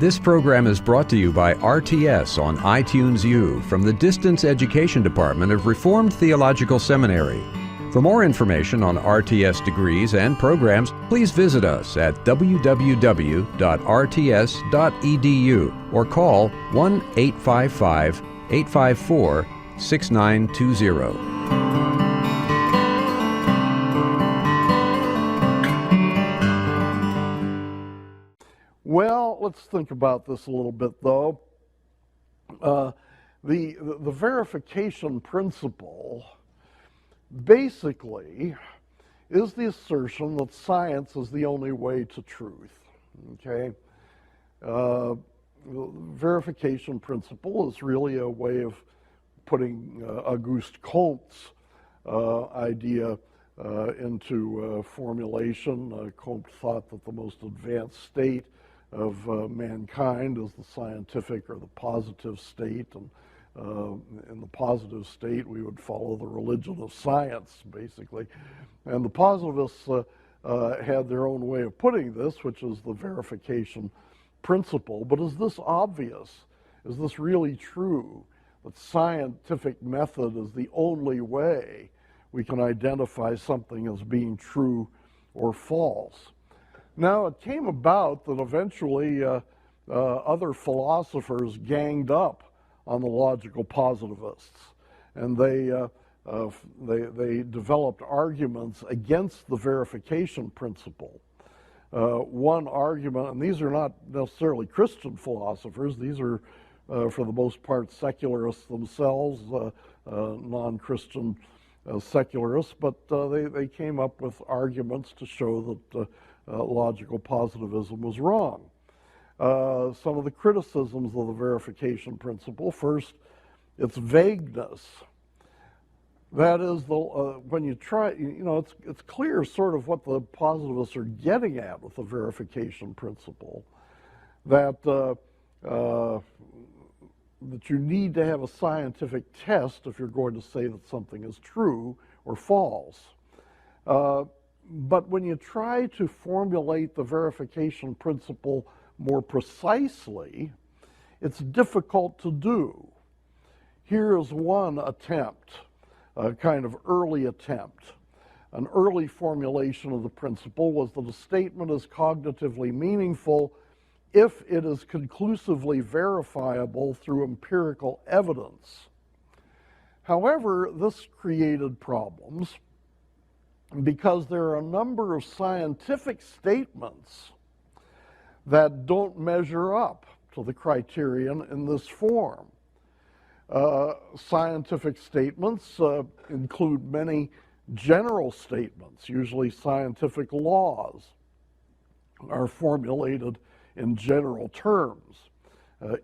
This program is brought to you by RTS on iTunes U from the Distance Education Department of Reformed Theological Seminary. For more information on RTS degrees and programs, please visit us at www.rts.edu or call 1-855-854-6920. Well, let's think about this a little bit, though. The verification principle basically is the assertion that science is the only way to truth. Okay, the verification principle is really a way of putting Auguste Comte's idea into formulation. Comte thought that the most advanced state of mankind is the scientific or the positive state, and in the positive state we would follow the religion of science, basically. And the positivists had their own way of putting this, which is the verification principle. But is this obvious? Is this really true, that scientific method is the only way we can identify something as being true or false? Now, it came about that eventually other philosophers ganged up on the logical positivists, and they developed arguments against the verification principle. One argument, and these are not necessarily Christian philosophers, these are for the most part secularists themselves, non-Christian secularists, but they came up with arguments to show that logical positivism was wrong. Some of the criticisms of the verification principle: first, its vagueness. That is, when you try, it's clear sort of what the positivists are getting at with the verification principle, that that you need to have a scientific test if you're going to say that something is true or false. But when you try to formulate the verification principle more precisely, it's difficult to do. Here is one attempt, a kind of early attempt. An early formulation of the principle was that a statement is cognitively meaningful if it is conclusively verifiable through empirical evidence. However, this created problems because there are a number of scientific statements that don't measure up to the criterion in this form. Scientific statements include many general statements. Usually scientific laws are formulated in general terms.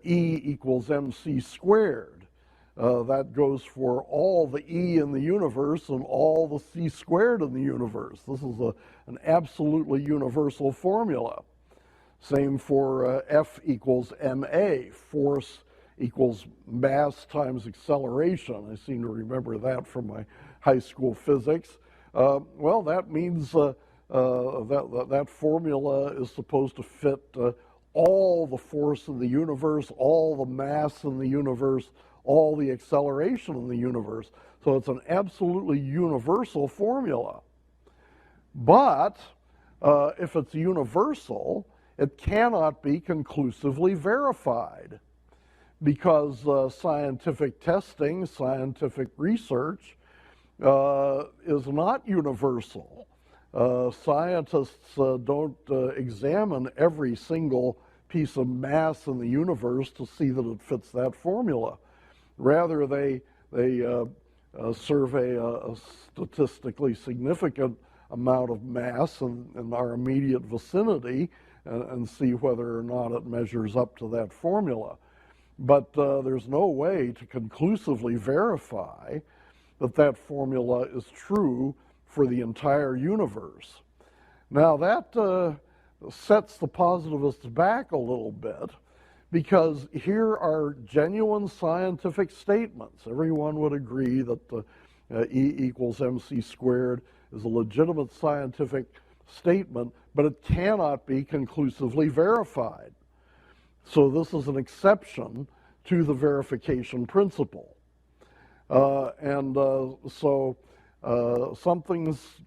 E equals mc squared. That goes for all the E in the universe and all the C squared in the universe. This is an absolutely universal formula. Same for F equals ma, force equals mass times acceleration. I seem to remember that from my high school physics. Well, that means that formula is supposed to fit all the force in the universe, all the mass in the universe, all the acceleration in the universe. So it's an absolutely universal formula. But if it's universal, it cannot be conclusively verified, because scientific testing, scientific research is not universal. Scientists don't examine every single piece of mass in the universe to see that it fits that formula. Rather, they survey a statistically significant amount of mass in our immediate vicinity and see whether or not it measures up to that formula. But there's no way to conclusively verify that that formula is true for the entire universe. Now that sets the positivists back a little bit, because here are genuine scientific statements. Everyone would agree that E equals mc squared is a legitimate scientific statement, but it cannot be conclusively verified. So this is an exception to the verification principle. So something's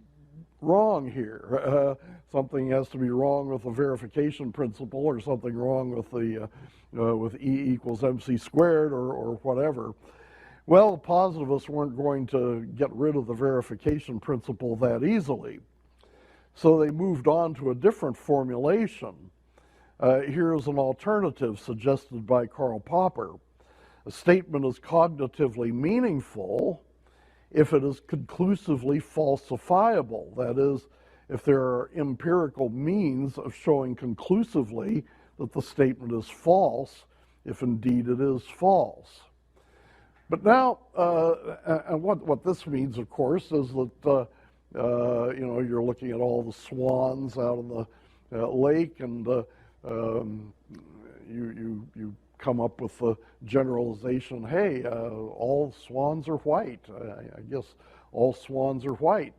wrong here. Something has to be wrong with the verification principle, or something wrong with the with E equals MC squared, or whatever. Well, the positivists weren't going to get rid of the verification principle that easily, so they moved on to a different formulation. Here's an alternative suggested by Karl Popper. A statement is cognitively meaningful if it is conclusively falsifiable. That is, if there are empirical means of showing conclusively that the statement is false, if indeed it is false. But now, and what this means, of course, is that you're looking at all the swans out in the lake, and you come up with the generalization, hey, all swans are white. I guess all swans are white.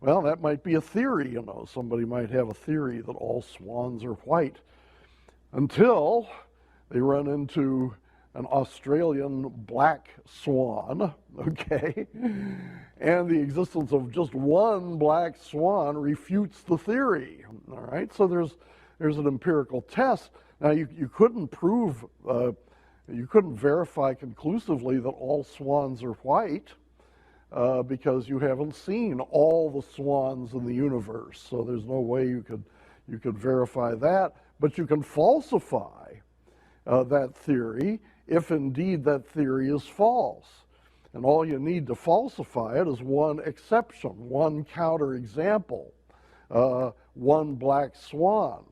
Well, that might be a theory, you know. Somebody might have a theory that all swans are white, until they run into an Australian black swan, okay? And the existence of just one black swan refutes the theory, all right? So there's an empirical test. Now, you couldn't prove, you couldn't verify conclusively that all swans are white because you haven't seen all the swans in the universe. So there's no way you could verify that. But you can falsify that theory if indeed that theory is false. And all you need to falsify it is one exception, one counterexample, one black swan.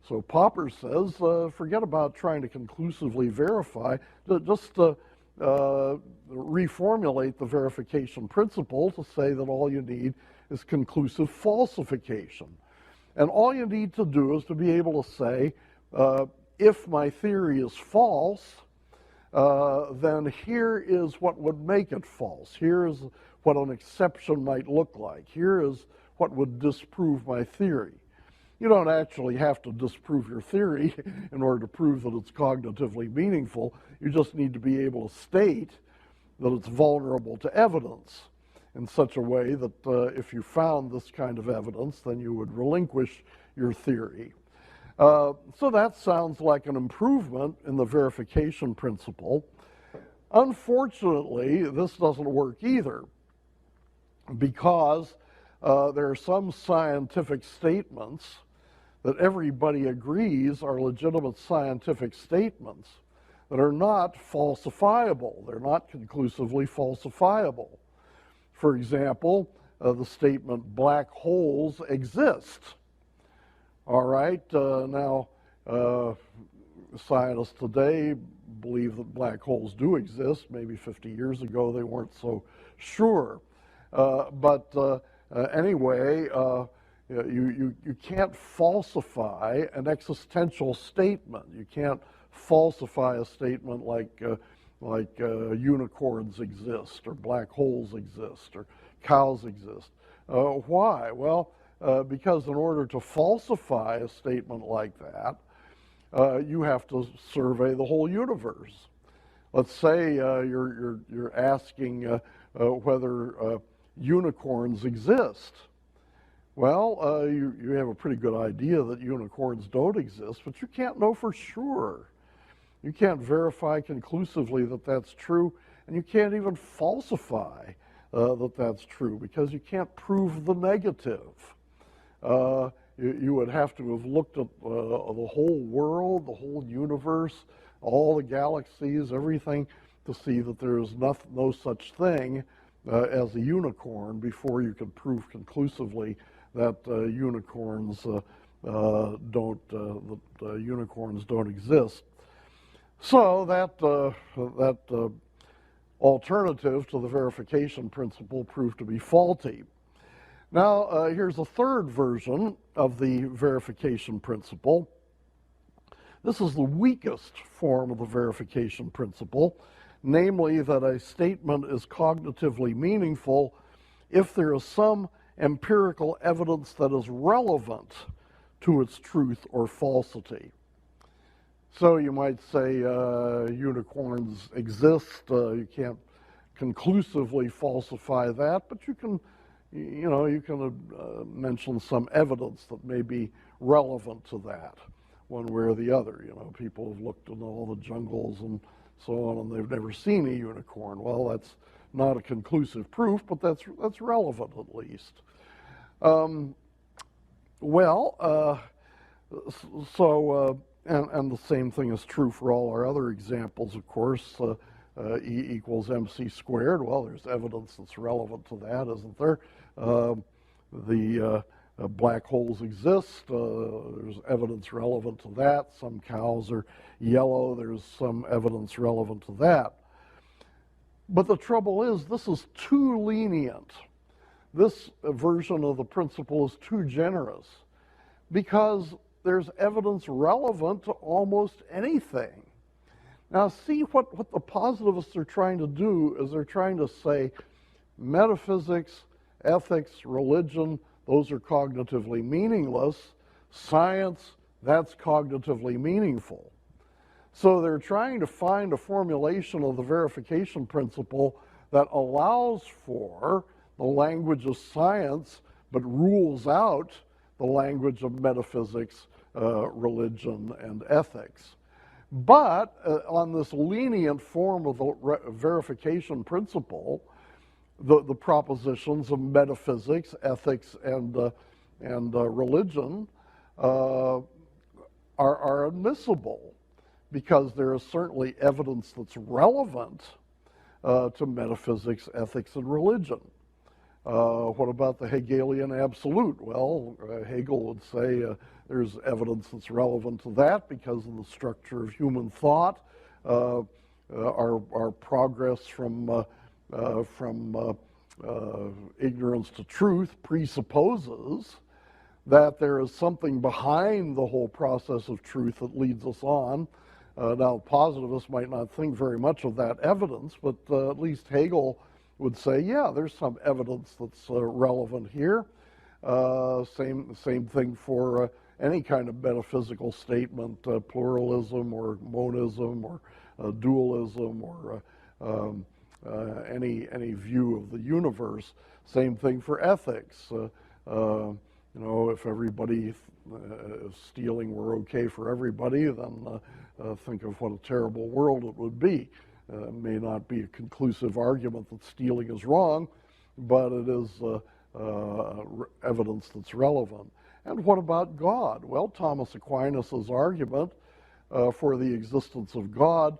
So Popper says, forget about trying to conclusively verify, just reformulate the verification principle to say that all you need is conclusive falsification. And all you need to do is to be able to say, if my theory is false, then here is what would make it false. Here is what an exception might look like. Here is what would disprove my theory. You don't actually have to disprove your theory in order to prove that it's cognitively meaningful. You just need to be able to state that it's vulnerable to evidence in such a way that if you found this kind of evidence, then you would relinquish your theory. So that sounds like an improvement in the verification principle. Unfortunately, this doesn't work either, because there are some scientific statements that everybody agrees are legitimate scientific statements that are not falsifiable. They're not conclusively falsifiable. For example, the statement, black holes exist. All right, now scientists today believe that black holes do exist. Maybe 50 years ago they weren't so sure. Anyway, you can't falsify an existential statement. You can't falsify a statement like unicorns exist, or black holes exist, or cows exist. Why? Well, because in order to falsify a statement like that, you have to survey the whole universe. Let's say you're asking whether unicorns exist. Well, you have a pretty good idea that unicorns don't exist, but you can't know for sure. You can't verify conclusively that that's true, and you can't even falsify that that's true, because you can't prove the negative. You would have to have looked at the whole world, the whole universe, all the galaxies, everything, to see that there is no such thing as a unicorn before you could prove conclusively that unicorns don't exist. So that alternative to the verification principle proved to be faulty. Now, here's a third version of the verification principle. This is the weakest form of the verification principle, namely that a statement is cognitively meaningful if there is some empirical evidence that is relevant to its truth or falsity. So you might say unicorns exist. You can't conclusively falsify that, but you can, mention some evidence that may be relevant to that, one way or the other. People have looked in all the jungles and so on, and they've never seen a unicorn. Well, that's not a conclusive proof, but that's relevant at least. And the same thing is true for all our other examples, of course. E equals mc squared. Well, there's evidence that's relevant to that, isn't there? Black holes exist. There's evidence relevant to that. Some cows are yellow. There's some evidence relevant to that. But the trouble is, this is too lenient. This version of the principle is too generous, because there's evidence relevant to almost anything. Now, see what the positivists are trying to do is they're trying to say metaphysics, ethics, religion, those are cognitively meaningless. Science, that's cognitively meaningful. So they're trying to find a formulation of the verification principle that allows for the language of science, but rules out the language of metaphysics, religion, and ethics. But on this lenient form of the verification principle, the propositions of metaphysics, ethics, and religion are admissible, because there is certainly evidence that's relevant to metaphysics, ethics, and religion. What about the Hegelian absolute? Well, Hegel would say there's evidence that's relevant to that because of the structure of human thought. Our progress from ignorance to truth presupposes that there is something behind the whole process of truth that leads us on. Now, positivists might not think very much of that evidence, but at least Hegel would say, yeah, there's some evidence that's relevant here. Same thing for any kind of metaphysical statement, pluralism or monism or dualism or any view of the universe. Same thing for ethics. If everybody stealing were okay for everybody, then think of what a terrible world it would be. May not be a conclusive argument that stealing is wrong, but it is evidence that's relevant. And what about God? Well, Thomas Aquinas' argument for the existence of God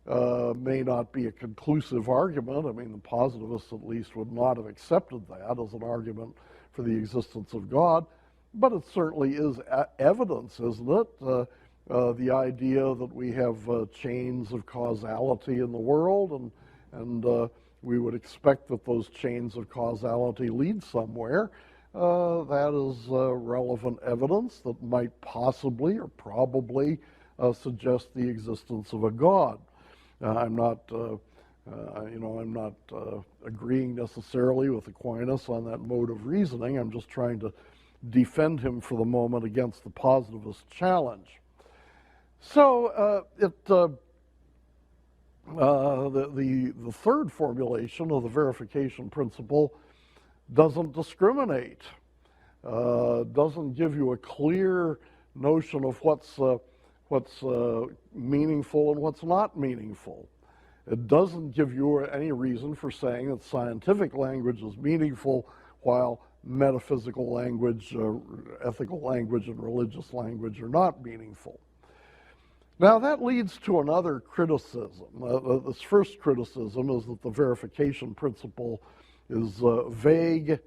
may not be a conclusive argument. I mean, the positivists at least would not have accepted that as an argument for the existence of God, but it certainly is evidence, isn't it? The idea that we have chains of causality in the world, and we would expect that those chains of causality lead somewhere. That is relevant evidence that might possibly or probably suggest the existence of a God. I'm not agreeing necessarily with Aquinas on that mode of reasoning. I'm just trying to defend him for the moment against the positivist challenge. So the third formulation of the verification principle doesn't discriminate, doesn't give you a clear notion of what's meaningful and what's not meaningful. It doesn't give you any reason for saying that scientific language is meaningful while metaphysical language, ethical language, and religious language are not meaningful. Now that leads to another criticism. This first criticism is that the verification principle is vague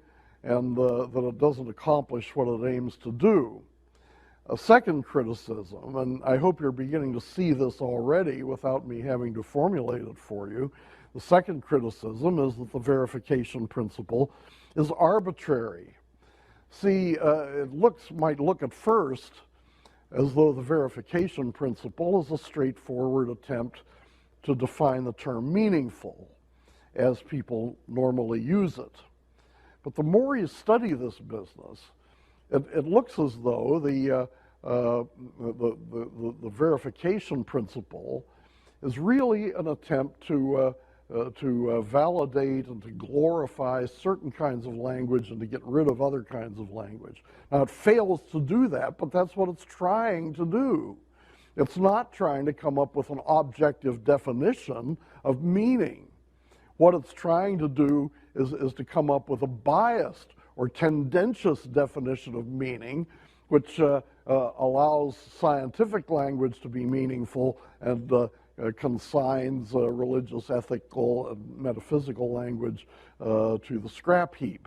and that it doesn't accomplish what it aims to do. A second criticism, and I hope you're beginning to see this already without me having to formulate it for you, the second criticism is that the verification principle is arbitrary. See, it might look at first as though the verification principle is a straightforward attempt to define the term meaningful as people normally use it. But the more you study this business, it looks as though the the verification principle is really an attempt to validate and to glorify certain kinds of language and to get rid of other kinds of language. Now, it fails to do that, but that's what it's trying to do. It's not trying to come up with an objective definition of meaning. What it's trying to do is to come up with a biased or tendentious definition of meaning, which allows scientific language to be meaningful and consigns religious, ethical, and metaphysical language to the scrap heap.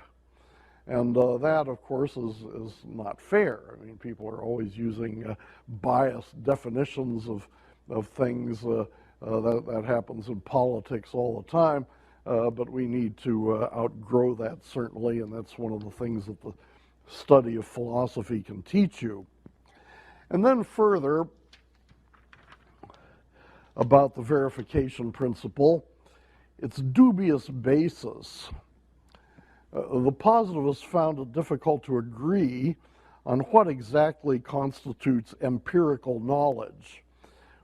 And that, of course, is not fair. I mean, people are always using biased definitions of things. That happens in politics all the time, but we need to outgrow that, certainly, and that's one of the things that the study of philosophy can teach you. And then further, about the verification principle, its dubious basis. The positivists found it difficult to agree on what exactly constitutes empirical knowledge.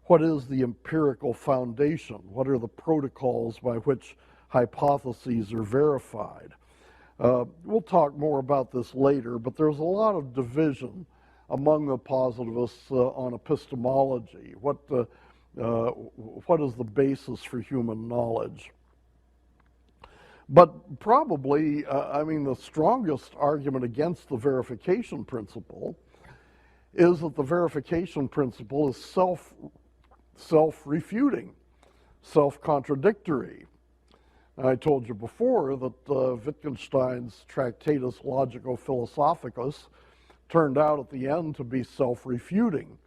What is the empirical foundation? What are the protocols by which hypotheses are verified? We'll talk more about this later, but there's a lot of division among the positivists on epistemology. What is the basis for human knowledge? But probably, the strongest argument against the verification principle is that the verification principle is self-refuting, self-contradictory. I told you before that Wittgenstein's Tractatus Logico-Philosophicus turned out at the end to be self-refuting,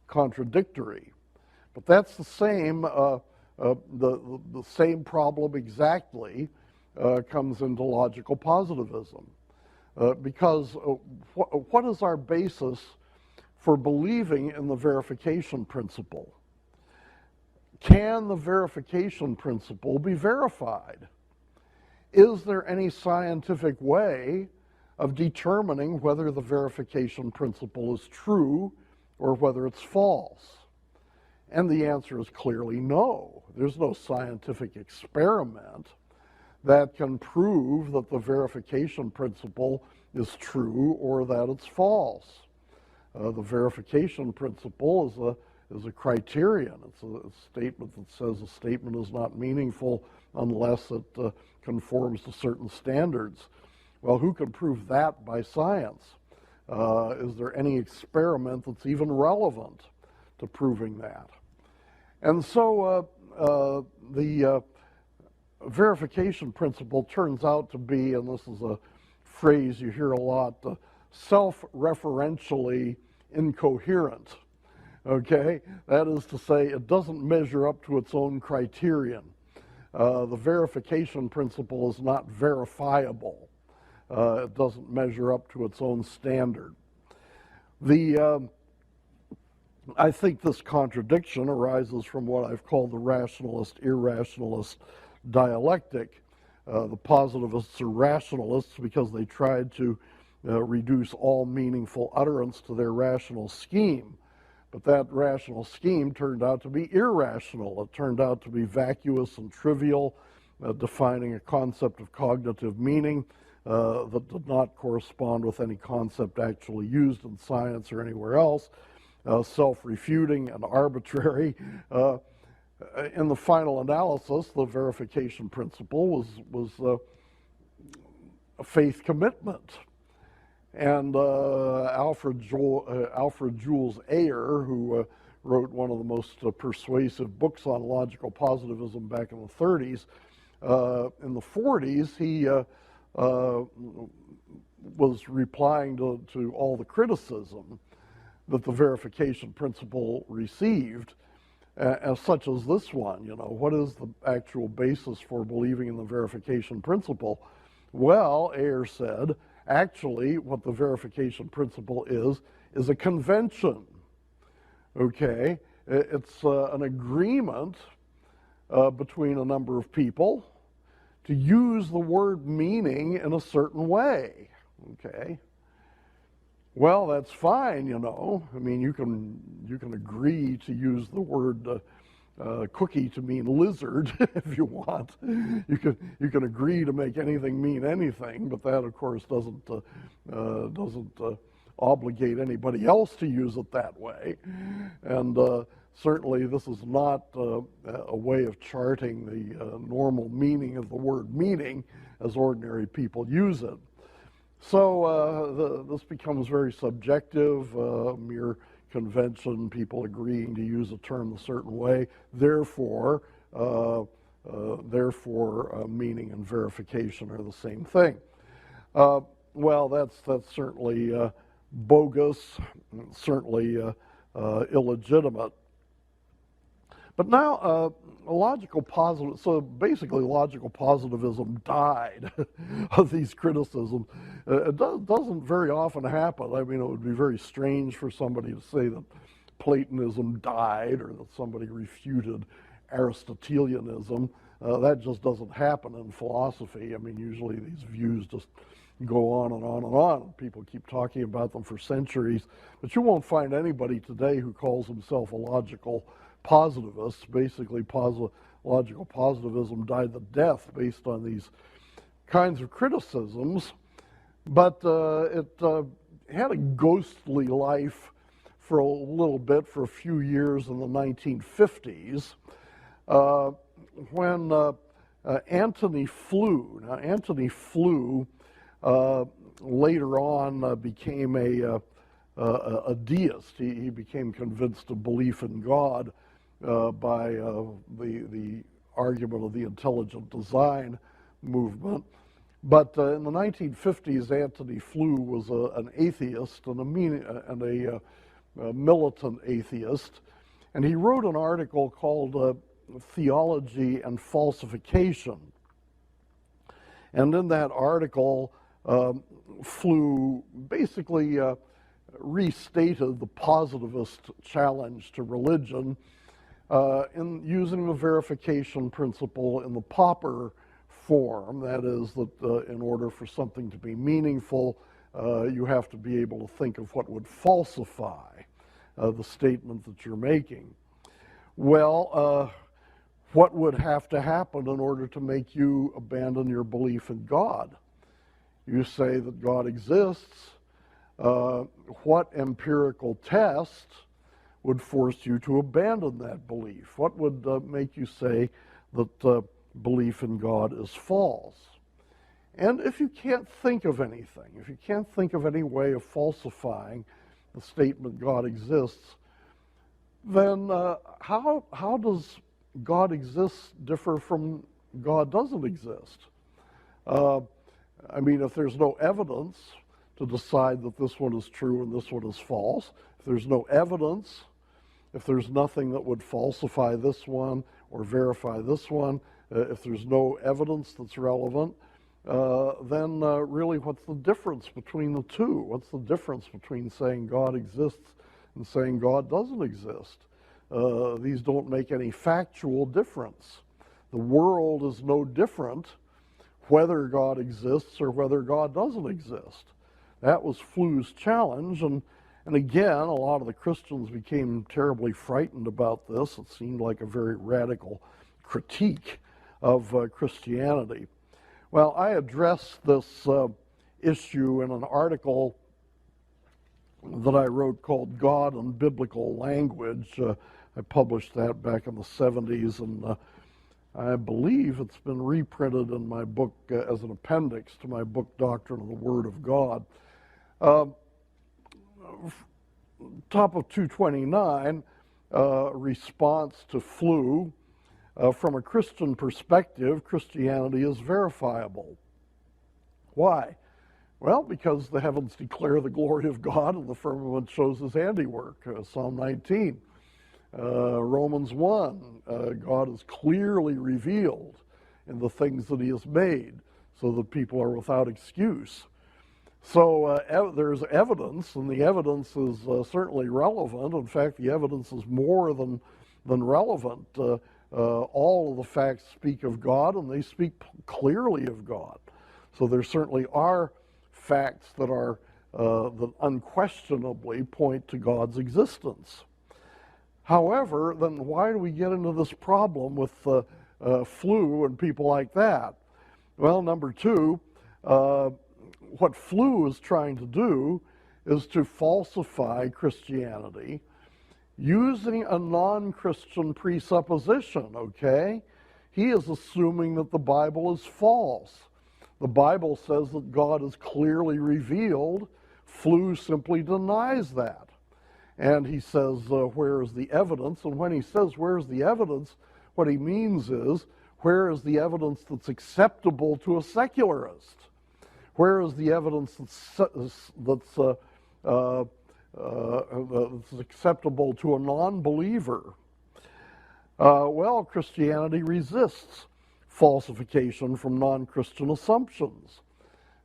contradictory. But that's the same, the same problem exactly comes into logical positivism. Because what is our basis for believing in the verification principle? Can the verification principle be verified? Is there any scientific way of determining whether the verification principle is true or whether it's false? And the answer is clearly no. There's no scientific experiment that can prove that the verification principle is true or that it's false. The verification principle is a criterion. It's a statement that says a statement is not meaningful unless it conforms to certain standards. Well, who can prove that by science? Is there any experiment that's even relevant to proving that? And so the verification principle turns out to be, and this is a phrase you hear a lot, self-referentially incoherent. Okay? That is to say, it doesn't measure up to its own criterion. The verification principle is not verifiable. It doesn't measure up to its own standard. I think this contradiction arises from what I've called the rationalist-irrationalist dialectic. The positivists are rationalists because they tried to reduce all meaningful utterance to their rational scheme. But that rational scheme turned out to be irrational. It turned out to be vacuous and trivial, defining a concept of cognitive meaning that did not correspond with any concept actually used in science or anywhere else, self-refuting and arbitrary. In the final analysis, the verification principle was a faith commitment. And Alfred Jules Ayer, who wrote one of the most persuasive books on logical positivism back in the 30s, in the 40s, he was replying to all the criticism that the verification principle received, as such as this one. You know, what is the actual basis for believing in the verification principle? Well, Ayer said, actually, what the verification principle is a convention. Okay? It's an agreement between a number of people to use the word meaning in a certain way. Okay? Well, that's fine, I mean, you can agree to use the word cookie to mean lizard if you want. You can agree to make anything mean anything, but that, of course, doesn't obligate anybody else to use it that way. And certainly, this is not a way of charting the normal meaning of the word meaning as ordinary people use it. So this becomes very subjective, mere convention, people agreeing to use a term a certain way. Therefore, meaning and verification are the same thing. Well, that's certainly bogus, certainly illegitimate. But now, so basically logical positivism died of these criticisms. It doesn't very often happen. I mean, it would be very strange for somebody to say that Platonism died or that somebody refuted Aristotelianism. That just doesn't happen in philosophy. I mean, usually these views just go on and on and on. People keep talking about them for centuries, but you won't find anybody today who calls himself a logical positivist. Basically, logical positivism died the death based on these kinds of criticisms, but it had a ghostly life for a little bit, for a few years in the 1950s, when Antony Flew. Now, Antony Flew later on became a deist. He became convinced of belief in God by the argument of the intelligent design movement. But in the 1950s, Antony Flew was an atheist and a militant atheist, and he wrote an article called Theology and Falsification. And in that article, Flew basically restated the positivist challenge to religion in using the verification principle in the Popper form. That is, that in order for something to be meaningful, you have to be able to think of what would falsify the statement that you're making. Well, what would have to happen in order to make you abandon your belief in God? You say that God exists. What empirical test would force you to abandon that belief? What would make you say that belief in God is false? And if you can't think of anything, if you can't think of any way of falsifying the statement God exists, then how does God exists differ from God doesn't exist? I mean, if there's no evidence to decide that this one is true and this one is false, if there's no evidence, if there's nothing that would falsify this one or verify this one, if there's no evidence that's relevant, then really what's the difference between the two? What's the difference between saying God exists and saying God doesn't exist? These don't make any factual difference. The world is no different whether God exists or whether God doesn't exist. That was Flew's challenge, and again, a lot of the Christians became terribly frightened about this. It seemed like a very radical critique of Christianity. Well, I addressed this issue in an article that I wrote called God and Biblical Language. I published that back in the 70s, and I believe it's been reprinted in my book as an appendix to my book, Doctrine of the Word of God. Top of 229, response to Flew. From a Christian perspective, Christianity is verifiable. Why? Well, because the heavens declare the glory of God and the firmament shows his handiwork. Psalm 19. Romans 1, God is clearly revealed in the things that he has made so that people are without excuse. So there's evidence, and the evidence is certainly relevant. In fact, the evidence is more than relevant. All of the facts speak of God, and they speak clearly of God. So there certainly are facts that are that unquestionably point to God's existence. However, then why do we get into this problem with flu and people like that? Well, number two, what flu is trying to do is to falsify Christianity using a non-Christian presupposition, okay? He is assuming that the Bible is false. The Bible says that God is clearly revealed. Flu simply denies that. And he says, where is the evidence? And when he says, where's the evidence, what he means is, where is the evidence that's acceptable to a secularist? Where is the evidence that's acceptable to a non-believer? Well, Christianity resists falsification from non-Christian assumptions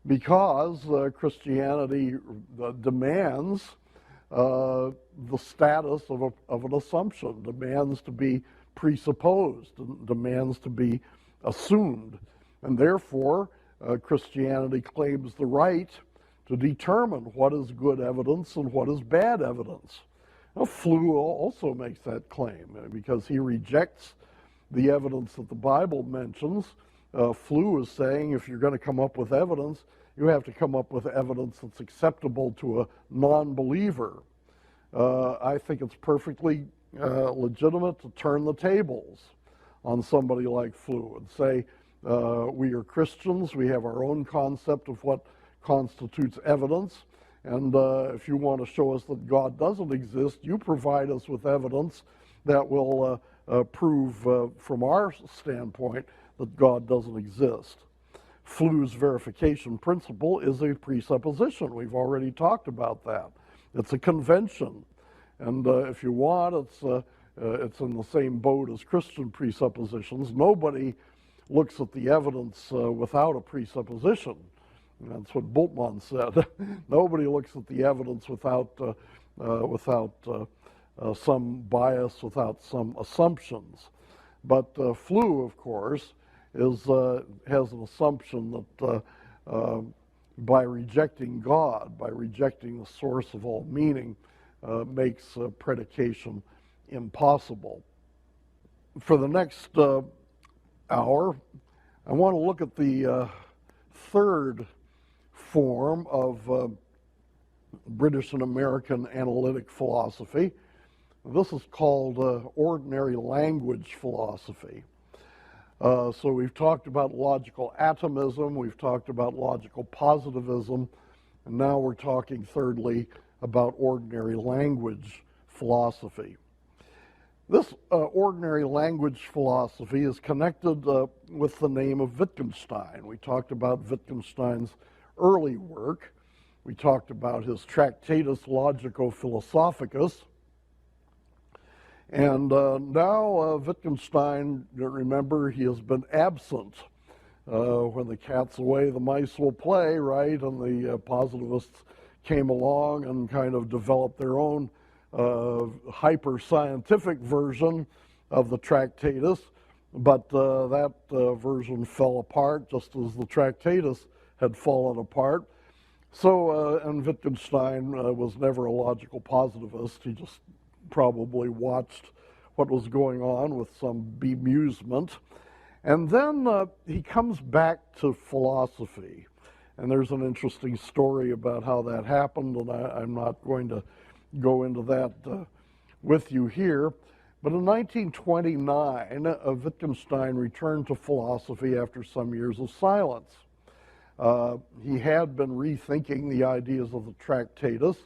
because Christianity demands the status of an assumption, demands to be presupposed, demands to be assumed. And therefore, Christianity claims the right to determine what is good evidence and what is bad evidence. Now, Flu also makes that claim because he rejects the evidence that the Bible mentions. Flu is saying if you're going to come up with evidence, you have to come up with evidence that's acceptable to a non-believer. I think it's perfectly legitimate to turn the tables on somebody like Flu and say, we are Christians, we have our own concept of what constitutes evidence, and if you want to show us that God doesn't exist, you provide us with evidence that will prove from our standpoint that God doesn't exist. Flu's verification principle is a presupposition. We've already talked about that. It's a convention, and if you want, it's in the same boat as Christian presuppositions. Nobody looks at the evidence without a presupposition. That's what Bultmann said. Nobody looks at the evidence without some bias, without some assumptions. But Flu, of course, has an assumption that by rejecting God, by rejecting the source of all meaning, makes predication impossible. For the next hour, I want to look at the third form of British and American analytic philosophy. This is called ordinary language philosophy. So we've talked about logical atomism, we've talked about logical positivism, and now we're talking thirdly about ordinary language philosophy. This ordinary language philosophy is connected with the name of Wittgenstein. We talked about Wittgenstein's early work. We talked about his Tractatus Logico-Philosophicus. And now Wittgenstein, remember, he has been absent. When the cat's away, the mice will play, right? And the positivists came along and kind of developed their own hyper-scientific version of the Tractatus, but that version fell apart just as the Tractatus had fallen apart. So, and Wittgenstein was never a logical positivist. He just probably watched what was going on with some bemusement. And then he comes back to philosophy. And there's an interesting story about how that happened, and I'm not going to go into that with you here. But in 1929, Wittgenstein returned to philosophy after some years of silence. He had been rethinking the ideas of the Tractatus,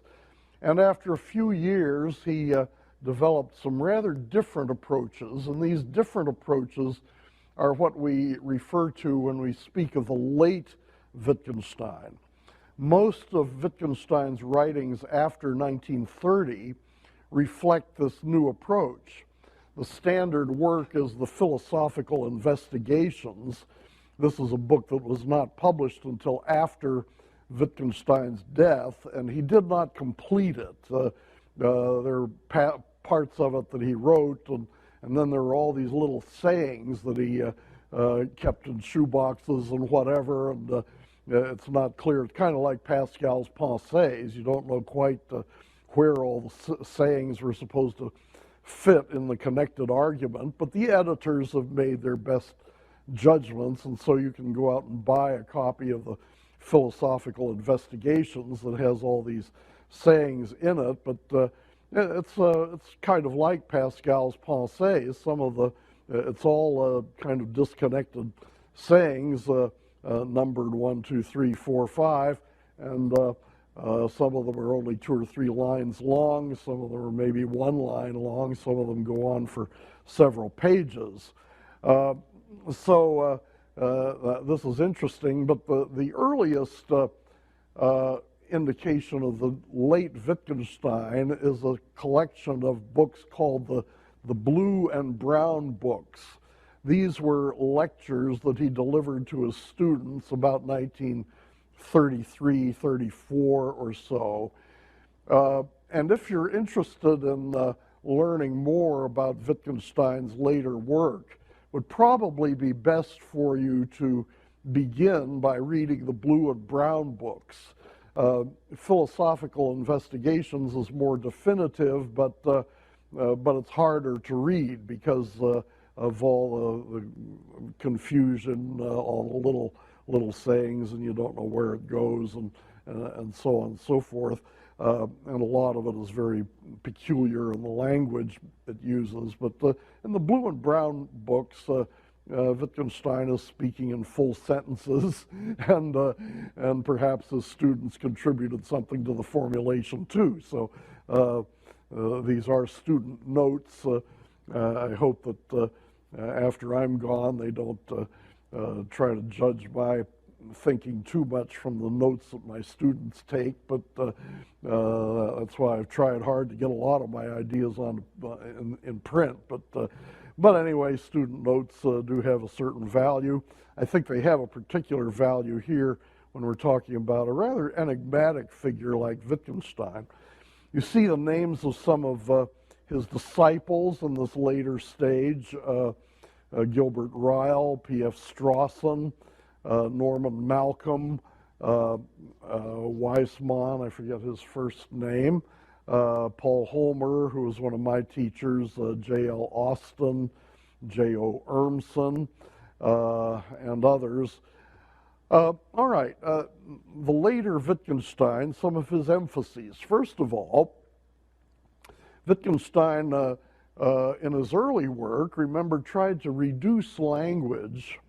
and after a few years, he developed some rather different approaches, and these different approaches are what we refer to when we speak of the late Wittgenstein. Most of Wittgenstein's writings after 1930 reflect this new approach. The standard work is the Philosophical Investigations. This is a book that was not published until after Wittgenstein's death, and he did not complete it. There are parts of it that he wrote, and then there were all these little sayings that he kept in shoeboxes and whatever, and it's not clear. It's kind of like Pascal's pensées. You don't know quite where all the sayings were supposed to fit in the connected argument, but the editors have made their best judgments, and so you can go out and buy a copy of the Philosophical Investigations that has all these sayings in it, but it's kind of like Pascal's pensées. Some of the it's all kind of disconnected sayings, numbered 1, 2, 3, 4, 5, and some of them are only 2 or 3 lines long. Some of them are maybe 1 line long. Some of them go on for several pages. So this is interesting, but the earliest indication of the late Wittgenstein is a collection of books called the Blue and Brown Books. These were lectures that he delivered to his students about 1933, 34 or so. And if you're interested in learning more about Wittgenstein's later work, it would probably be best for you to begin by reading the Blue and Brown Books. Philosophical Investigations is more definitive, but it's harder to read because of all the confusion, all the little sayings, and you don't know where it goes, and so on and so forth. And a lot of it is very peculiar in the language it uses. But in the Blue and Brown Books, Wittgenstein is speaking in full sentences, and perhaps his students contributed something to the formulation too. So these are student notes. I hope that after I'm gone, they don't try to judge my thinking too much from the notes that my students take, but that's why I've tried hard to get a lot of my ideas on in print. But anyway, student notes do have a certain value. I think they have a particular value here when we're talking about a rather enigmatic figure like Wittgenstein. You see the names of some of his disciples in this later stage: Gilbert Ryle, P.F. Strawson, Norman Malcolm, Weissmann, I forget his first name, Paul Homer, who was one of my teachers, J.L. Austin, J.O. Urmson, and others. All right, the later Wittgenstein, some of his emphases. First of all, Wittgenstein, in his early work, remember, tried to reduce language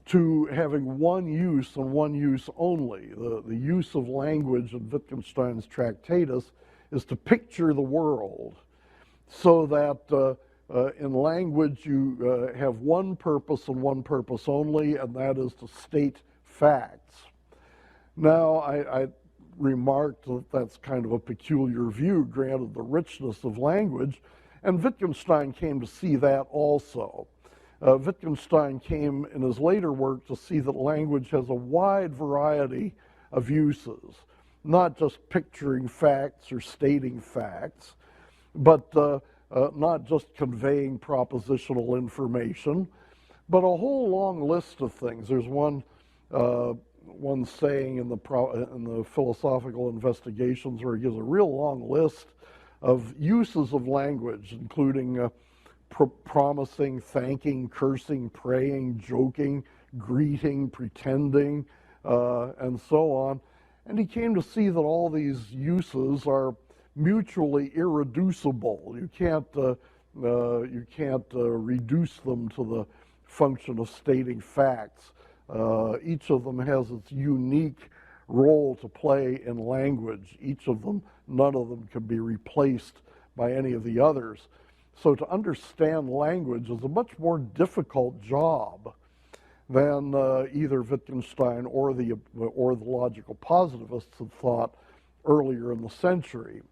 to having one use and one use only. The use of language in Wittgenstein's Tractatus is to picture the world, so that in language you have one purpose and one purpose only, and that is to state facts. Now, I remarked that that's kind of a peculiar view, granted the richness of language, and Wittgenstein came to see that also. Wittgenstein came in his later work to see that language has a wide variety of uses, not just picturing facts or stating facts, but not just conveying propositional information, but a whole long list of things. There's one saying in the Philosophical Investigations where he gives a real long list of uses of language, including promising, thanking, cursing, praying, joking, greeting, pretending, and so on. And he came to see that all these uses are mutually irreducible. You can't reduce them to the function of stating facts. Each of them has its unique role to play in language. Each of them, none of them can be replaced by any of the others. So to understand language is a much more difficult job than either Wittgenstein or the logical positivists had thought earlier in the century.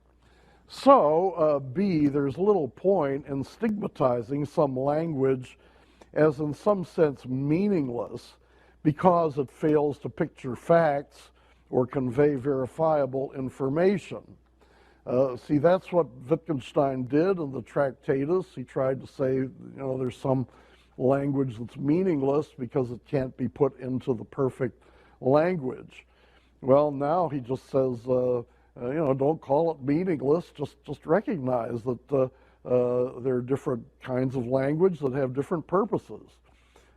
So, B, there's little point in stigmatizing some language as in some sense meaningless because it fails to picture facts or convey verifiable information. See, that's what Wittgenstein did in the Tractatus. He tried to say, there's some language that's meaningless because it can't be put into the perfect language. Well, now he just says, don't call it meaningless. Just recognize that there are different kinds of language that have different purposes.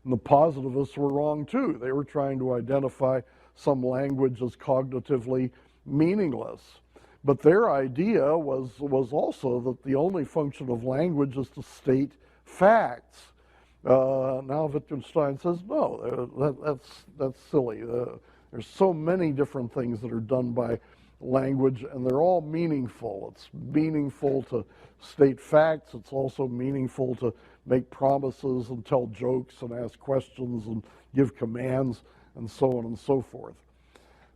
And the positivists were wrong too. They were trying to identify some language as cognitively meaningless. But their idea was also that the only function of language is to state facts. Now Wittgenstein says, no, that's silly. There's so many different things that are done by language, and they're all meaningful. It's meaningful to state facts. It's also meaningful to make promises and tell jokes and ask questions and give commands and so on and so forth.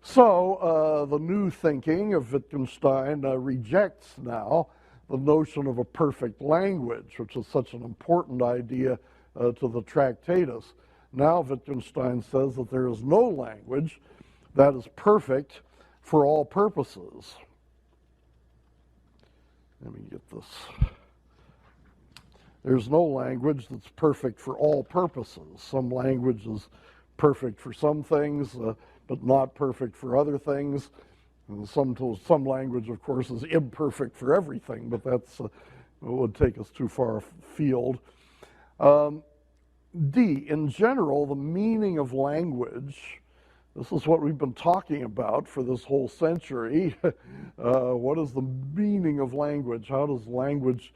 So the new thinking of Wittgenstein rejects now the notion of a perfect language, which is such an important idea to the Tractatus. Now Wittgenstein says that there is no language that is perfect for all purposes. Let me get this. There's no language that's perfect for all purposes. Some language is perfect for some things, but not perfect for other things. And some language, of course, is imperfect for everything, but that's would take us too far afield. D, in general, the meaning of language, this is what we've been talking about for this whole century. What is the meaning of language? How does language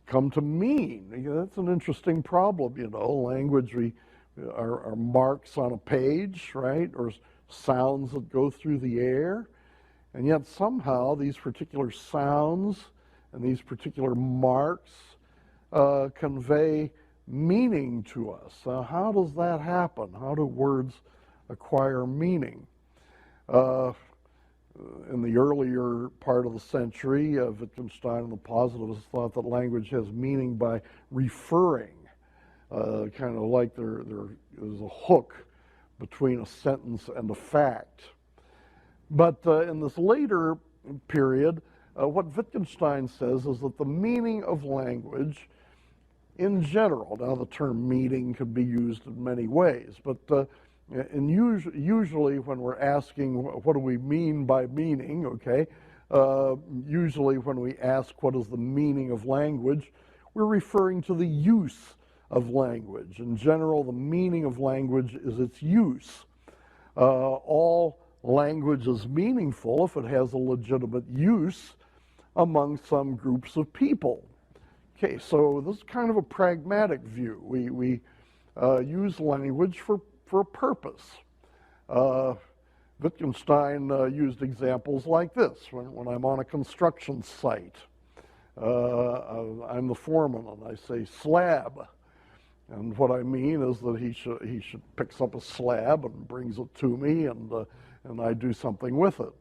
come to mean? That's an interesting problem, Language are marks on a page, right? Or sounds that go through the air. And yet somehow these particular sounds and these particular marks convey meaning to us. How does that happen? How do words acquire meaning? In the earlier part of the century, Wittgenstein and the positivists thought that language has meaning by referring, kind of like there is a hook between a sentence and a fact. But in this later period, what Wittgenstein says is that the meaning of language in general, now the term meaning can be used in many ways, but usually when we're asking what do we mean by meaning, okay, usually when we ask what is the meaning of language, we're referring to the use of language. In general, the meaning of language is its use. All language is meaningful if it has a legitimate use among some groups of people. Okay, so this is kind of a pragmatic view. We use language for a purpose. Wittgenstein used examples like this. When I'm on a construction site, I'm the foreman and I say slab. And what I mean is that he should picks up a slab and brings it to me, and I do something with it.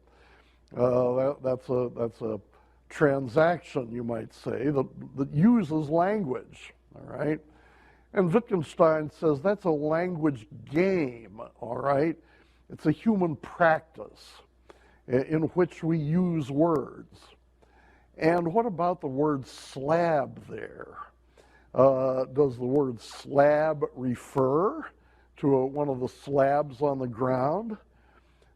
That's a transaction, you might say, that uses language, all right? And Wittgenstein says that's a language game, all right? It's a human practice in which we use words. And what about the word slab there? Does the word slab refer to one of the slabs on the ground?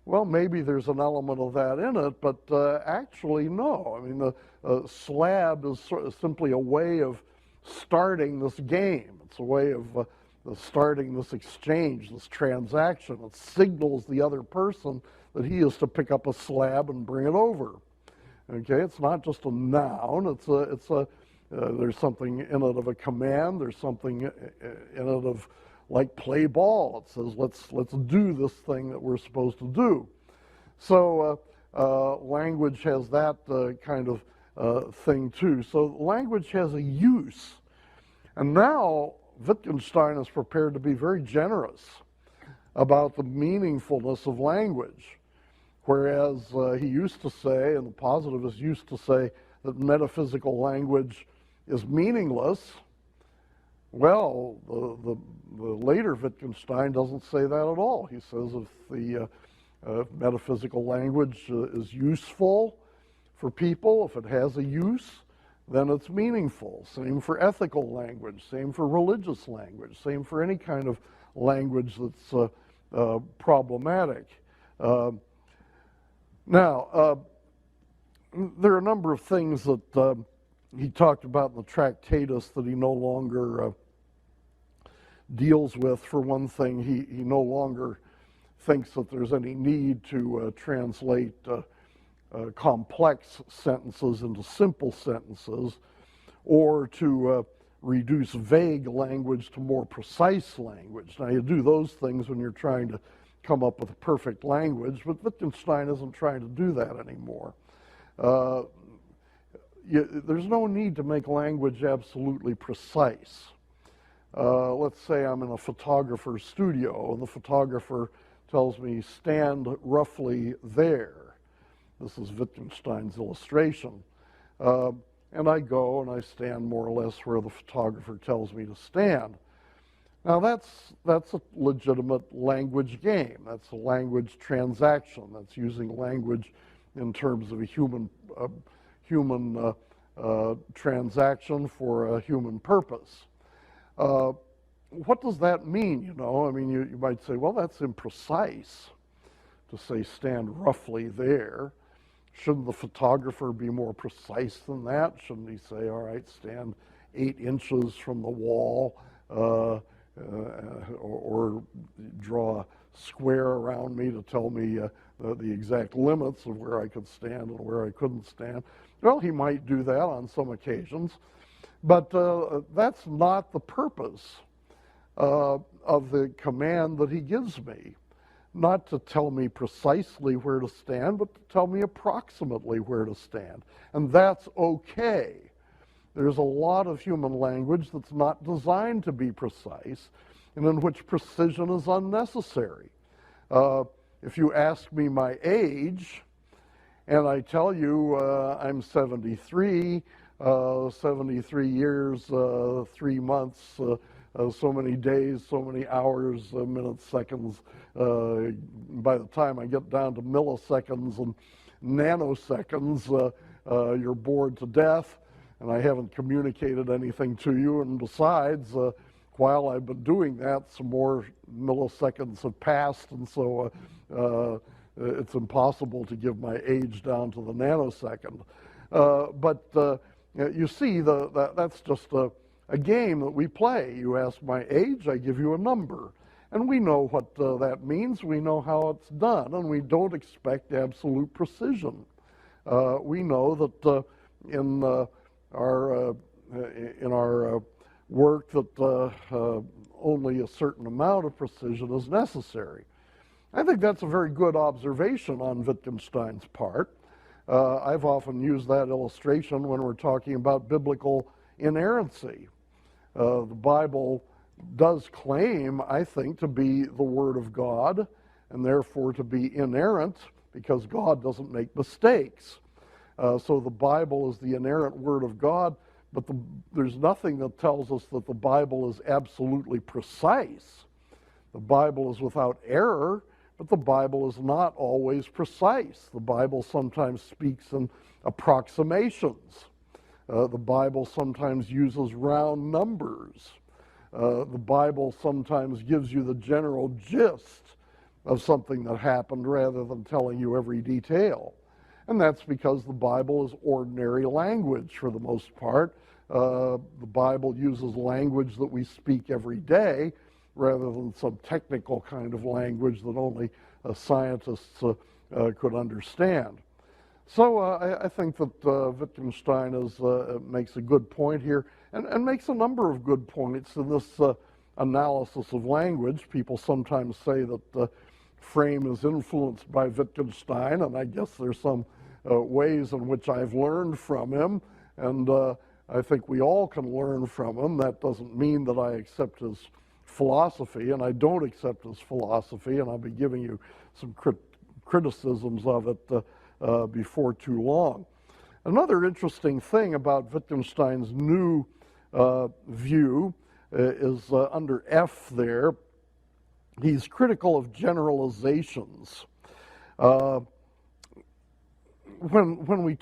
Well, maybe there's an element of that in it, but actually no. I mean, the slab is simply a way of starting this game. It's a way of starting this exchange, this transaction. It signals the other person that he is to pick up a slab and bring it over. Okay, it's not just a noun. There's something in it of a command. There's something in it of like play ball. It says let's do this thing that we're supposed to do. So language has that kind of thing too. So language has a use, and now Wittgenstein is prepared to be very generous about the meaningfulness of language, whereas he used to say, and the positivists used to say, that metaphysical language is meaningless. Well, the later Wittgenstein doesn't say that at all. He says if the metaphysical language is useful for people, if it has a use, then it's meaningful. Same for ethical language, same for religious language, same for any kind of language that's problematic. Now, there are a number of things that he talked about in the Tractatus that he no longer deals with. For one thing, he no longer thinks that there's any need to translate complex sentences into simple sentences, or to reduce vague language to more precise language. Now, you do those things when you're trying to come up with a perfect language, but Wittgenstein isn't trying to do that anymore. There's no need to make language absolutely precise. Let's say I'm in a photographer's studio, and the photographer tells me, stand roughly there. This is Wittgenstein's illustration. And I go and I stand more or less where the photographer tells me to stand. Now that's a legitimate language game. That's a language transaction. That's using language in terms of a human transaction for a human purpose. What does that mean, you know? I mean, you might say, well, that's imprecise to say stand roughly there. Shouldn't the photographer be more precise than that? Shouldn't he say, all right, stand 8 inches from the wall, or draw a square around me to tell me the exact limits of where I could stand and where I couldn't stand? Well, he might do that on some occasions, but that's not the purpose of the command that he gives me. Not to tell me precisely where to stand, but to tell me approximately where to stand. And that's okay. There's a lot of human language that's not designed to be precise, and in which precision is unnecessary. If you ask me my age, and I tell you I'm 73, 73 years, 3 months, so many days, so many hours, minutes, seconds. By the time I get down to milliseconds and nanoseconds, you're bored to death, and I haven't communicated anything to you. And besides, while I've been doing that, some more milliseconds have passed, and so it's impossible to give my age down to the nanosecond. But you see, that's just a game that we play. You ask my age, I give you a number. And we know what that means. We know how it's done, and we don't expect absolute precision. We know that in our work that only a certain amount of precision is necessary. I think that's a very good observation on Wittgenstein's part. I've often used that illustration when we're talking about biblical inerrancy. The Bible does claim, I think, to be the Word of God, and therefore to be inerrant, because God doesn't make mistakes. So the Bible is the inerrant Word of God, but there's nothing that tells us that the Bible is absolutely precise. The Bible is without error, but the Bible is not always precise. The Bible sometimes speaks in approximations. The Bible sometimes uses round numbers. The Bible sometimes gives you the general gist of something that happened rather than telling you every detail. And that's because the Bible is ordinary language for the most part. The Bible uses language that we speak every day rather than some technical kind of language that only scientists could understand. So I think that Wittgenstein makes a good point here, and makes a number of good points in this analysis of language. People sometimes say that Frame is influenced by Wittgenstein, and I guess there's some ways in which I've learned from him, and I think we all can learn from him. That doesn't mean that I accept his philosophy, and I don't accept his philosophy, and I'll be giving you some criticisms of it before too long. Another interesting thing about Wittgenstein's new view is under F there. He's critical of generalizations. When we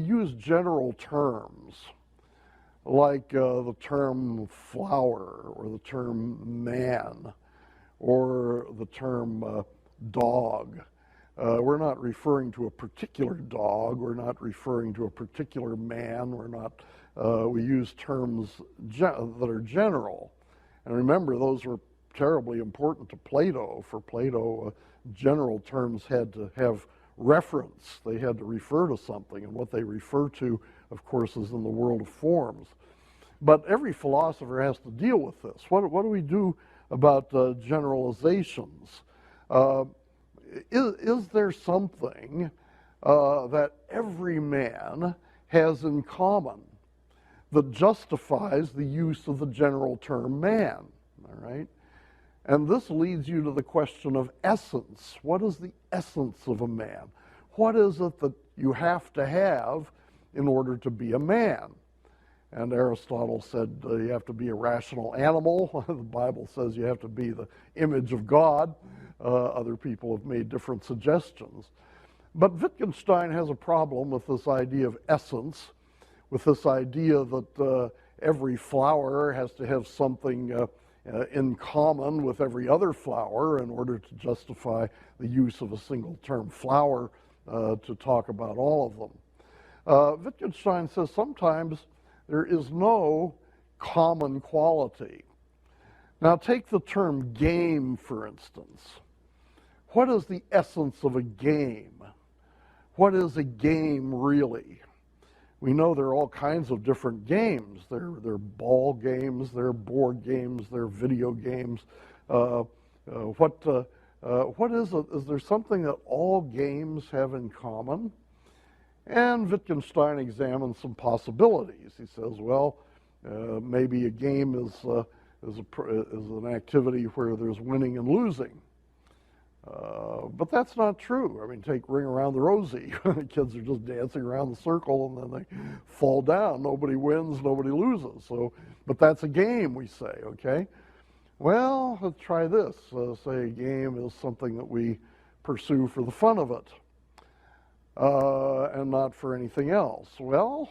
use general terms, like the term flower or the term man or the term dog. We're not referring to a particular dog. We're not referring to a particular man. We're not. We use terms that are general. And remember, those were terribly important to Plato. For Plato, general terms had to have reference. They had to refer to something, and what they refer to, of course, is in the world of forms. But every philosopher has to deal with this. What do we do about generalizations? Is there something that every man has in common that justifies the use of the general term man? All right? And this leads you to the question of essence. What is the essence of a man? What is it that you have to have in order to be a man? And Aristotle said you have to be a rational animal. The Bible says you have to be the image of God. Other people have made different suggestions. But Wittgenstein has a problem with this idea of essence, with this idea that every flower has to have something in common with every other flower in order to justify the use of a single term flower to talk about all of them. Wittgenstein says sometimes there is no common quality. Now take the term game, for instance. What is the essence of a game? What is a game really? We know there are all kinds of different games. There are ball games, there are board games, there are video games. What is it? Is there something that all games have in common? And Wittgenstein examines some possibilities. He says, well, maybe a game is an activity where there's winning and losing. But that's not true. I mean, take Ring Around the Rosie. The kids are just dancing around the circle and then they fall down. Nobody wins, nobody loses. But that's a game, we say, okay? Well, let's try this. Say a game is something that we pursue for the fun of it and not for anything else. Well,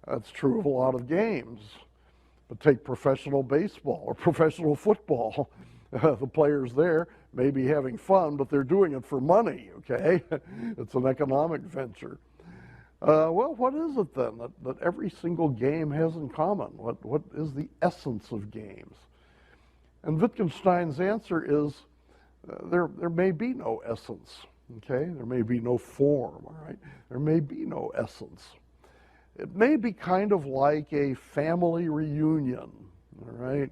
that's true of a lot of games. But take professional baseball or professional football. The players there may be having fun, but they're doing it for money, okay? It's an economic venture. Well, what is it then that every single game has in common? What is the essence of games? And Wittgenstein's answer is there may be no essence, okay? There may be no form, all right? There may be no essence. It may be kind of like a family reunion, all right?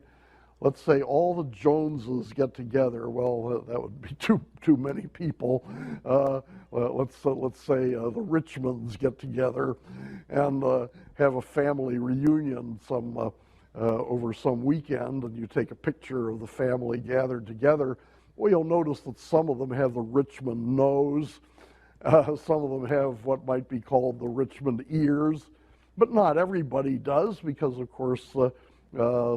Let's say all the Joneses get together. Well, that would be too many people. Let's say the Richmonds get together and have a family reunion over some weekend, and you take a picture of the family gathered together. Well, you'll notice that some of them have the Richmond nose. Some of them have what might be called the Richmond ears, but not everybody does, because of course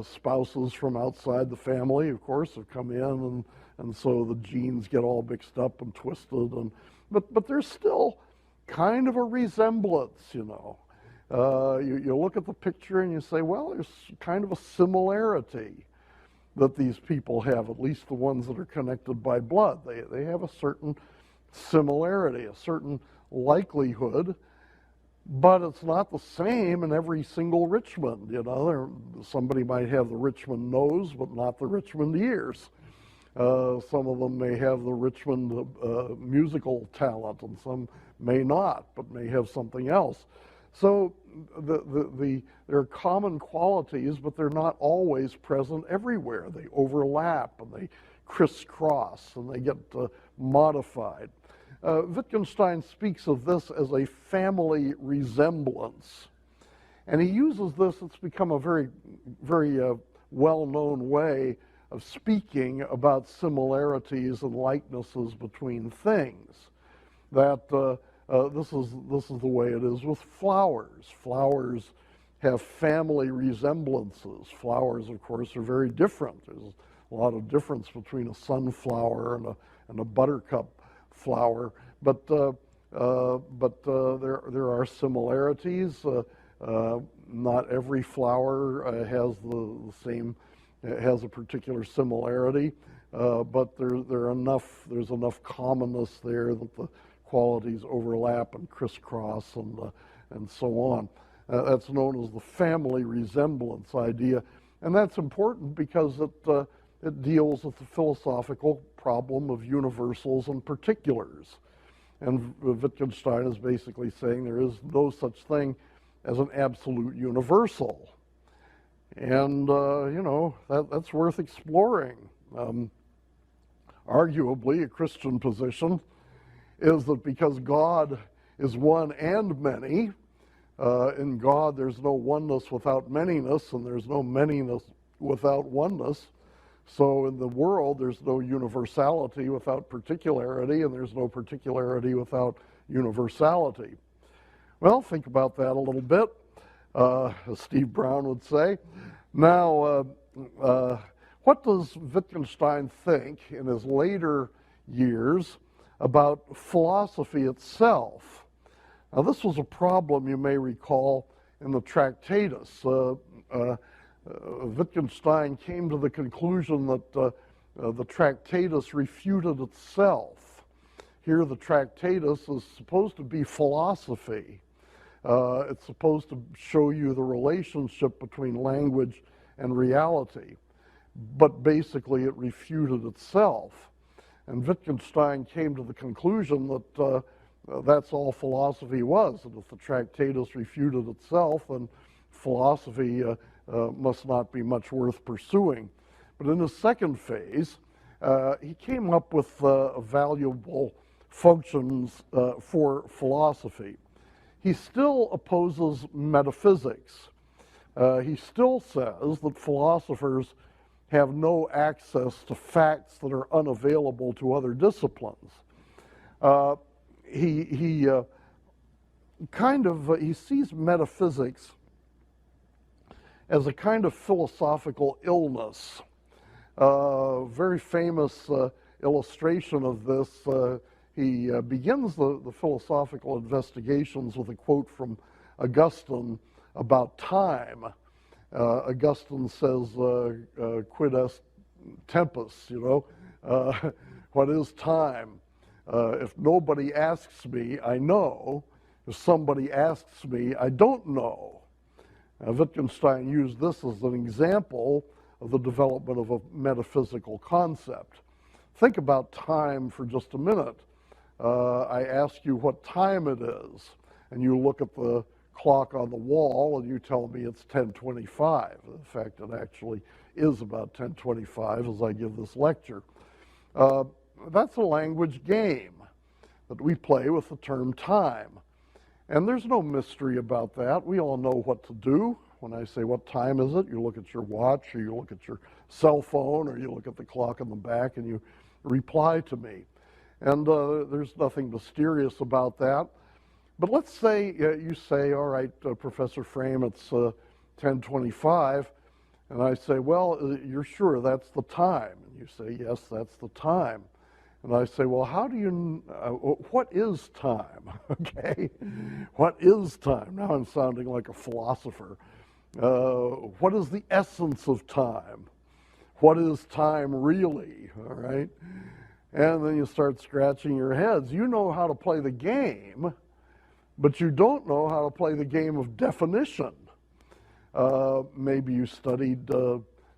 spouses from outside the family, of course, have come in, and so the genes get all mixed up and twisted, but there's still kind of a resemblance, you know. You look at the picture and you say, well, there's kind of a similarity that these people have, at least the ones that are connected by blood. They have a certain similarity, a certain likelihood, but it's not the same in every single Richmond. You know, somebody might have the Richmond nose, but not the Richmond ears. Some of them may have the Richmond musical talent, and some may not, but may have something else. So there are common qualities, but they're not always present everywhere. They overlap, and they crisscross, and they get modified. Wittgenstein speaks of this as a family resemblance. And he uses this, it's become a very, very well-known way of speaking about similarities and likenesses between things. That this is the way it is with flowers. Flowers have family resemblances. Flowers, of course, are very different. There's a lot of difference between a sunflower and a buttercup flower, but there are similarities. Not every flower has the same, has a particular similarity. but there's enough commonness there that the qualities overlap and crisscross and so on. That's known as the family resemblance idea, and that's important because it deals with the philosophical problem of universals and particulars. And Wittgenstein is basically saying there is no such thing as an absolute universal. And, that's worth exploring. Arguably, a Christian position is that because God is one and many, in God there's no oneness without manyness, and there's no manyness without oneness. So in the world, there's no universality without particularity, and there's no particularity without universality. Well, think about that a little bit, as Steve Brown would say. Now, what does Wittgenstein think in his later years about philosophy itself? Now, this was a problem, you may recall, in the Tractatus. Wittgenstein came to the conclusion that the Tractatus refuted itself. Here, the Tractatus is supposed to be philosophy. It's supposed to show you the relationship between language and reality. But basically, it refuted itself. And Wittgenstein came to the conclusion that that's all philosophy was, and if the Tractatus refuted itself, then philosophy must not be much worth pursuing. But in his second phase, he came up with valuable functions for philosophy. He still opposes metaphysics. He still says that philosophers have no access to facts that are unavailable to other disciplines. He sees metaphysics as a kind of philosophical illness. Very famous illustration of this, he begins the philosophical investigations with a quote from Augustine about time. Augustine says, quid est tempus, what is time? If nobody asks me, I know. If somebody asks me, I don't know. Wittgenstein used this as an example of the development of a metaphysical concept. Think about time for just a minute. I ask you what time it is, and you look at the clock on the wall and you tell me it's 10:25. In fact, it actually is about 10:25 as I give this lecture. That's a language game that we play with the term time. And there's no mystery about that. We all know what to do. When I say, what time is it? You look at your watch, or you look at your cell phone, or you look at the clock on the back, and you reply to me. And there's nothing mysterious about that. But let's say you say, all right, Professor Frame, it's 10:25. And I say, well, you're sure that's the time? And you say, yes, that's the time. And I say, well, how do you, what is time? Okay, what is time? Now I'm sounding like a philosopher. What is the essence of time? What is time really? All right, and then you start scratching your heads. You know how to play the game, but you don't know how to play the game of definition. Maybe you studied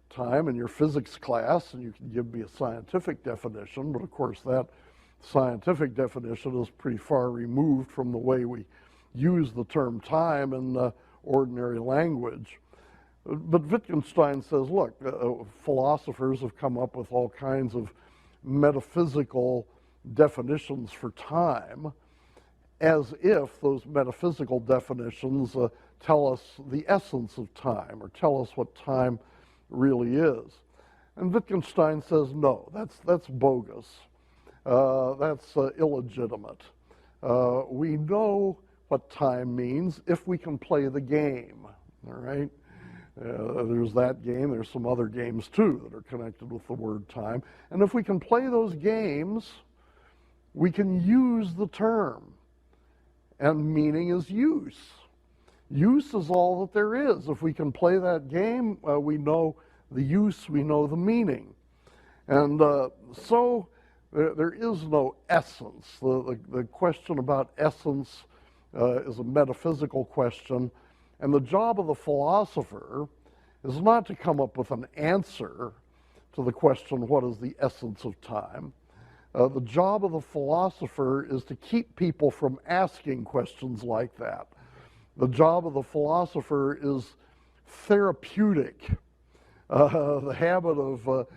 time in your physics class, and you can give me a scientific definition, but of course that scientific definition is pretty far removed from the way we use the term time in ordinary language. But Wittgenstein says, look, philosophers have come up with all kinds of metaphysical definitions for time, as if those metaphysical definitions tell us the essence of time, or tell us what time really is. And Wittgenstein says, no, that's bogus. That's illegitimate. We know what time means if we can play the game, all right? There's that game. There's some other games, too, that are connected with the word time. And if we can play those games, we can use the term. And meaning is use. Use is all that there is. If we can play that game, we know the use, we know the meaning. And so there is no essence. The question about essence is a metaphysical question, and the job of the philosopher is not to come up with an answer to the question, what is the essence of time? The job of the philosopher is to keep people from asking questions like that. The job of the philosopher is therapeutic. The habit of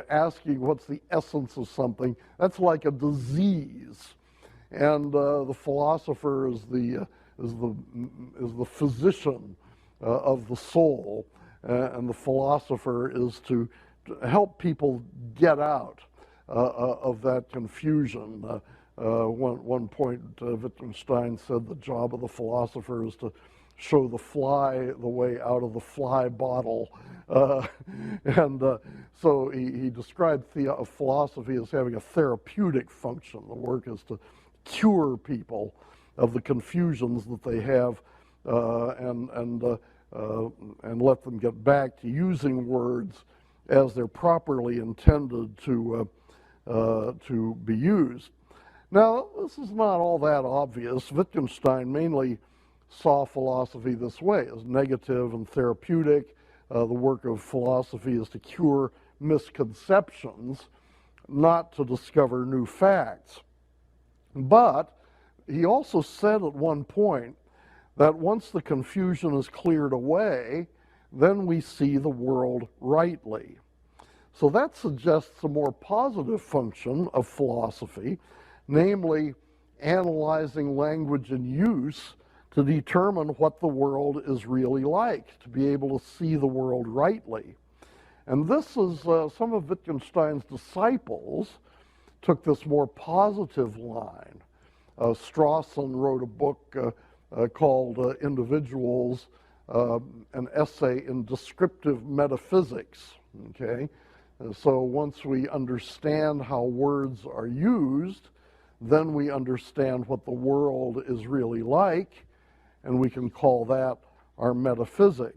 asking what's the essence of something, that's like a disease. And the philosopher is the physician of the soul, and the philosopher is to help people get out of that confusion. One point, Wittgenstein said the job of the philosopher is to show the fly the way out of the fly bottle. So he described philosophy as having a therapeutic function. The work is to cure people of the confusions that they have and let them get back to using words as they're properly intended to be used. Now, this is not all that obvious. Wittgenstein mainly saw philosophy this way, as negative and therapeutic. The work of philosophy is to cure misconceptions, not to discover new facts. But he also said at one point that once the confusion is cleared away, then we see the world rightly. So that suggests a more positive function of philosophy, namely analyzing language and use to determine what the world is really like, to be able to see the world rightly. And this is, some of Wittgenstein's disciples took this more positive line. Strawson wrote a book called Individuals, an essay in descriptive metaphysics, okay? So once we understand how words are used, then we understand what the world is really like, and we can call that our metaphysic.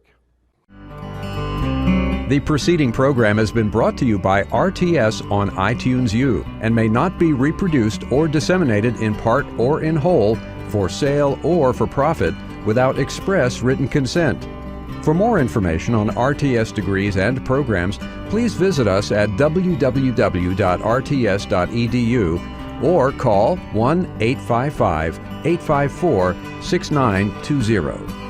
The preceding program has been brought to you by RTS on iTunes U and may not be reproduced or disseminated in part or in whole for sale or for profit without express written consent. For more information on RTS degrees and programs, please visit us at www.rts.edu or call 1-855-854-6920.